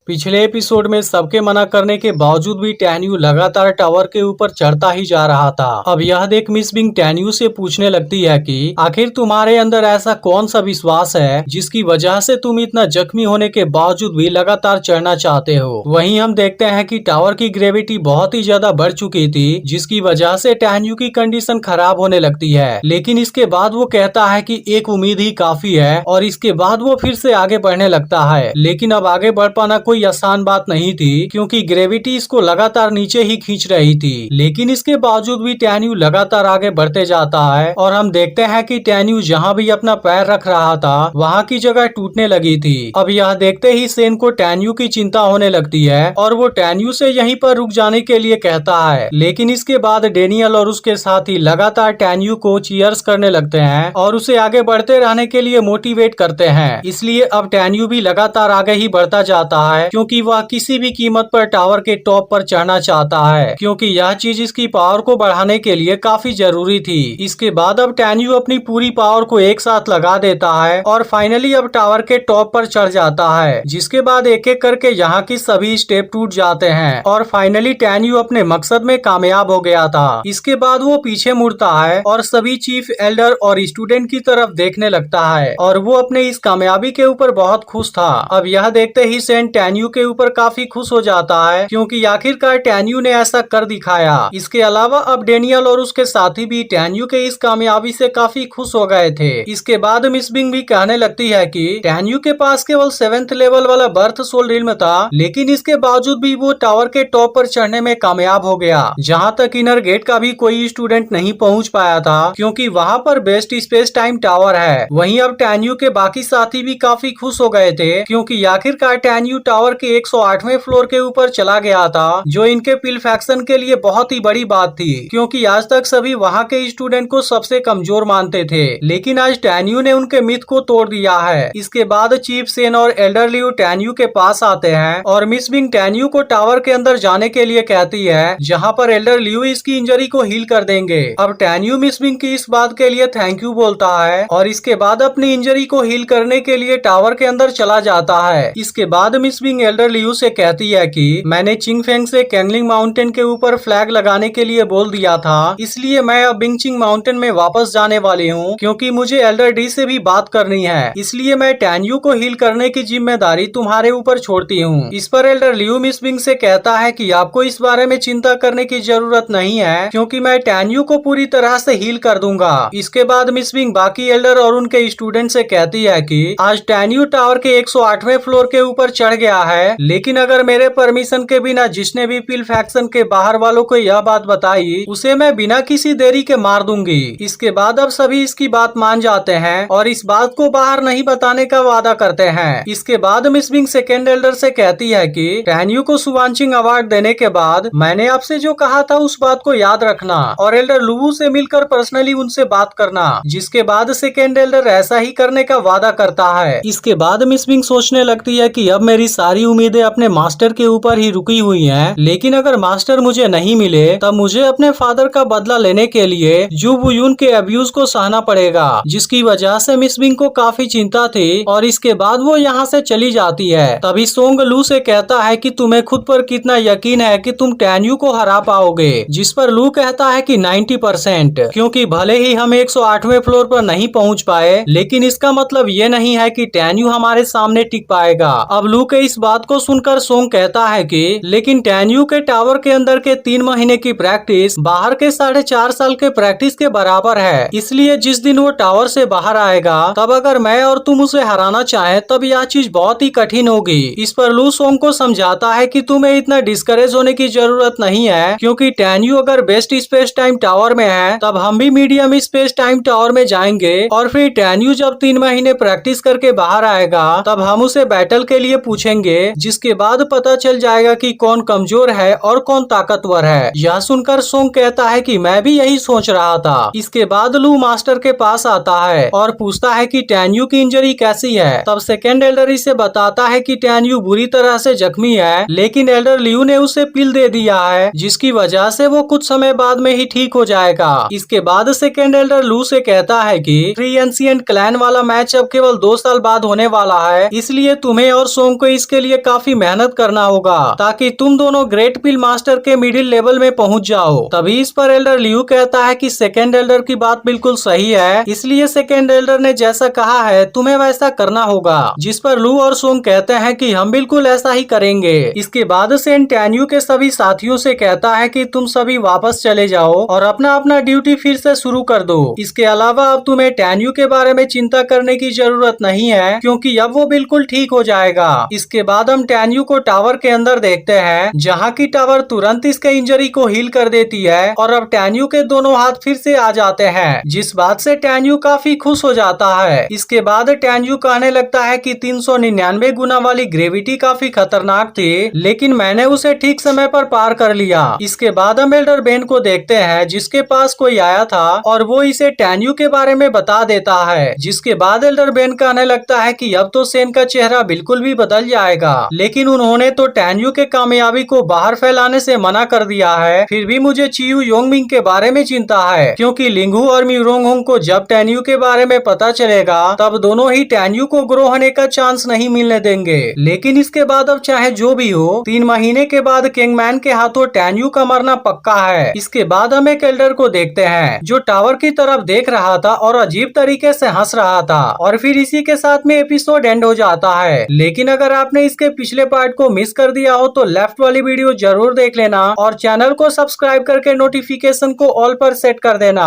पिछले एपिसोड में सबके मना करने के बावजूद भी टैन्यू लगातार टावर के ऊपर चढ़ता ही जा रहा था। अब यह देख मिस बिंग टैन्यू से पूछने लगती है कि आखिर तुम्हारे अंदर ऐसा कौन सा विश्वास है जिसकी वजह से तुम इतना जख्मी होने के बावजूद भी लगातार चढ़ना चाहते हो। वहीं हम देखते हैं कि टावर की ग्रेविटी बहुत ही ज्यादा बढ़ चुकी थी, जिसकी वजह से टैन्यू की कंडीशन खराब होने लगती है। लेकिन इसके बाद वो कहता है कि एक उम्मीद ही काफी है और इसके बाद वो फिर से आगे बढ़ने लगता है। लेकिन अब आगे बढ़ पाना कोई आसान बात नहीं थी, क्योंकि ग्रेविटी इसको लगातार नीचे ही खींच रही थी। लेकिन इसके बावजूद भी टैन्यू लगातार आगे बढ़ते जाता है और हम देखते हैं कि टैन्यू जहाँ भी अपना पैर रख रहा था वहाँ की जगह टूटने लगी थी। अब यह देखते ही सेन को टैन्यू की चिंता होने लगती है और वो टैन्यू से यहीं पर रुक जाने के लिए कहता है। लेकिन इसके बाद डेनियल और उसके साथी लगातार टैन्यू को चीयर्स करने लगते हैं और उसे आगे बढ़ते रहने के लिए मोटिवेट करते हैं। इसलिए अब टैन्यू भी लगातार आगे ही बढ़ता जाता है, क्योंकि वह किसी भी कीमत पर टावर के टॉप पर चढ़ना चाहता है, क्योंकि यह चीज इसकी पावर को बढ़ाने के लिए काफी जरूरी थी। इसके बाद अब टैन्यू अपनी पूरी पावर को एक साथ लगा देता है और फाइनली अब टावर के टॉप पर चढ़ जाता है, जिसके बाद एक एक करके यहाँ की सभी स्टेप टूट जाते हैं और फाइनली टैन्यू अपने मकसद में कामयाब हो गया था। इसके बाद वो पीछे मुड़ता है और सभी चीफ एल्डर और स्टूडेंट की तरफ देखने लगता है और वो अपने इस कामयाबी के ऊपर बहुत खुश था। अब यह देखते ही सेन टैन्यू के ऊपर काफी खुश हो जाता है, क्योंकि आखिरकार टैन्यू ने ऐसा कर दिखाया। इसके अलावा अब डेनियल और उसके साथी भी टैन्यू के इस कामयाबी से काफी खुश हो गए थे। इसके बाद मिस बिंग भी कहने लगती है कि टैन्यू के पास केवल 7th लेवल वाला बर्थ सोल रिल्म था, लेकिन इसके बावजूद भी वो टावर के टॉप पर चढ़ने में कामयाब हो गया, जहाँ तक इनर गेट का भी कोई स्टूडेंट नहीं पहुँच पाया था, क्योंकि वहाँ पर बेस्ट स्पेस टाइम टावर है। वहीं अब टैन्यू के बाकी साथी भी काफी खुश हो गए थे, क्योंकि आखिरकार टैन्यू टावर के 108वें फ्लोर के ऊपर चला गया था, जो इनके पिल फैक्शन के लिए बहुत ही बड़ी बात थी, क्योंकि आज तक सभी वहाँ के स्टूडेंट को सबसे कमजोर मानते थे। लेकिन आज टैन्यू ने उनके मिथ को तोड़ दिया है। इसके बाद चीफ सेन और एल्डर लियू टैन्यू के पास आते हैं और मिस बिंग टैन्यू को टावर के अंदर जाने के लिए कहती है, जहाँ पर एल्डर लियू इसकी इंजरी को हील कर देंगे। अब टैन्यू मिस बिंग की इस बात के लिए थैंक यू बोलता है और इसके बाद अपनी इंजरी को हील करने के लिए टावर के अंदर चला जाता है। इसके बाद मिस बिंग एल्डर लियू से कहती है कि मैंने चिंगफेंग से कैंगलिंग माउंटेन के ऊपर फ्लैग लगाने के लिए बोल दिया था, इसलिए मैं अब बिंगचिंग माउंटेन में वापस जाने वाली हूँ, क्योंकि मुझे एल्डर डी से भी बात करनी है। इसलिए मैं टैन्यू को हील करने की जिम्मेदारी तुम्हारे ऊपर छोड़ती हूँ। इस पर एल्डर लियू मिस बिंग से कहता है कि आपको इस बारे में चिंता करने की जरूरत नहीं है, क्योंकि मैं टैन्यू को पूरी तरह से हील कर दूंगा। इसके बाद मिस बिंग बाकी एल्डर और उनके स्टूडेंट से कहती है कि आज टैन्यू टावर के 108वें फ्लोर के ऊपर चढ़ गया है, लेकिन अगर मेरे परमिशन के बिना जिसने भी पिल फैक्शन के बाहर वालों को यह बात बताई, उसे मैं बिना किसी देरी के मार दूंगी। इसके बाद अब सभी इसकी बात मान जाते हैं और इस बात को बाहर नहीं बताने का वादा करते हैं। इसके बाद मिस बिंग सेकेंड एल्डर से कहती है कि टैन्यू को सुवांचिंग अवार्ड देने के बाद मैंने आपसे जो कहा था उस बात को याद रखना और एल्डर लुवू से मिलकर पर्सनली उनसे बात करना। जिसके बाद सेकेंड एल्डर ऐसा ही करने का वादा करता है। इसके बाद मिस बिंग सोचने लगती है कि अब मेरी सारी उम्मीदें अपने मास्टर के ऊपर ही रुकी हुई हैं, लेकिन अगर मास्टर मुझे नहीं मिले तब मुझे अपने फादर का बदला लेने के लिए जू वुयुन के अब्यूज को सहना पड़ेगा, जिसकी वजह से मिस बिंग को काफी चिंता थी और इसके बाद वो यहाँ से चली जाती है। तभी सोंग लू से कहता है कि तुम्हें खुद पर कितना यकीन है कि तुम टैन्यू को हरा पाओगे, जिस पर लू कहता है कि 90%, क्योंकि भले ही हम 108वें फ्लोर पर नहीं पहुँच पाए, लेकिन इसका मतलब ये नहीं है कि टैन्यू हमारे सामने टिक पाएगा। अब लू के इस बात को सुनकर सोंग कहता है कि लेकिन टैन्यू के टावर के अंदर के 3 महीने की प्रैक्टिस बाहर के 4.5 साल के प्रैक्टिस के बराबर है, इसलिए जिस दिन वो टावर से बाहर आएगा तब अगर मैं और तुम उसे हराना चाहें तब यह चीज बहुत ही कठिन होगी। इस पर लू सोंग को समझाता है कि तुम्हें इतना डिस्करेज होने की जरूरत नहीं है, क्योंकि टैन्यू अगर बेस्ट स्पेस टाइम टावर में है तब हम भी मीडियम स्पेस टाइम टावर में जाएंगे और फिर टैन्यू जब 3 महीने प्रैक्टिस करके बाहर आएगा तब हम उसे बैटल के लिए पूछेंगे, जिसके बाद पता चल जाएगा कि कौन कमजोर है और कौन ताकतवर है। यह सुनकर सोंग कहता है कि मैं भी यही सोच रहा था। इसके बाद लू मास्टर के पास आता है और पूछता है कि टैन्यू की इंजरी कैसी है। तब सेकेंड एल्डर इसे बताता है कि टैन्यू बुरी तरह से जख्मी है, लेकिन एल्डर लियू ने उसे पिल दे दिया है, जिसकी वजह से वो कुछ समय बाद में ही ठीक हो जाएगा। इसके बाद सेकेंड एल्डर लू से कहता है कि फ्री एंशिएंट क्लैन वाला मैच अब केवल 2 साल बाद होने वाला है, इसलिए तुम्हें और सोंग को इसके इसके लिए काफी मेहनत करना होगा ताकि तुम दोनों ग्रेट पिल मास्टर के मिडिल लेवल में पहुंच जाओ। तभी इस पर एल्डर लियू कहता है कि सेकेंड एल्डर की बात बिल्कुल सही है, इसलिए सेकेंड एल्डर ने जैसा कहा है तुम्हें वैसा करना होगा। जिस पर लू और सोंग कहते हैं कि हम बिल्कुल ऐसा ही करेंगे। इसके बाद सेन टैन्यू के सभी साथियों से कहता है कि तुम सभी वापस चले जाओ और अपना अपना ड्यूटी फिर से शुरू कर दो। इसके अलावा अब तुम्हें टैन्यू के बारे में चिंता करने की जरूरत नहीं है क्योंकि अब वो बिल्कुल ठीक हो जाएगा। इसके बाद हम टैन्यू को टावर के अंदर देखते हैं जहाँ की टावर तुरंत इसके इंजरी को हील कर देती है और अब टैन्यू के दोनों हाथ फिर से आ जाते हैं, जिस बात से टैन्यू काफी खुश हो जाता है। इसके बाद टैन्यू कहने लगता है कि 399 गुना वाली ग्रेविटी काफी खतरनाक थी, लेकिन मैंने उसे ठीक समय पर पार कर लिया। इसके बाद हम एल्डर बेन को देखते हैं जिसके पास कोई आया था और वो इसे टैन्यू के बारे में बता देता है। जिसके बाद एल्डर बेन कहने लगता है कि अब तो सेन का चेहरा बिल्कुल भी बदल जाएगा, लेकिन उन्होंने तो टैन्यू के कामयाबी को बाहर फैलाने से मना कर दिया है। फिर भी मुझे चियू योंगमिंग के बारे में चिंता है क्योंकि लिंगू और म्यूरोंगहोंग को जब टैन्यू के बारे में पता चलेगा तब दोनों ही टैन्यू को ग्रो होने का चांस नहीं मिलने देंगे। लेकिन इसके बाद अब चाहे जो भी हो 3 महीने के बाद किंगमैन के हाथों टैन्यू का मरना पक्का है। इसके बाद हम एक एल्डर को देखते हैं जो टावर की तरफ देख रहा था और अजीब तरीके से हंस रहा था और फिर इसी के साथ में एपिसोड एंड हो जाता है। लेकिन अगर आपने इसके पिछले पार्ट को मिस कर दिया हो तो लेफ्ट वाली वीडियो जरूर देख लेना और चैनल को सब्सक्राइब करके नोटिफिकेशन को ऑल पर सेट कर देना।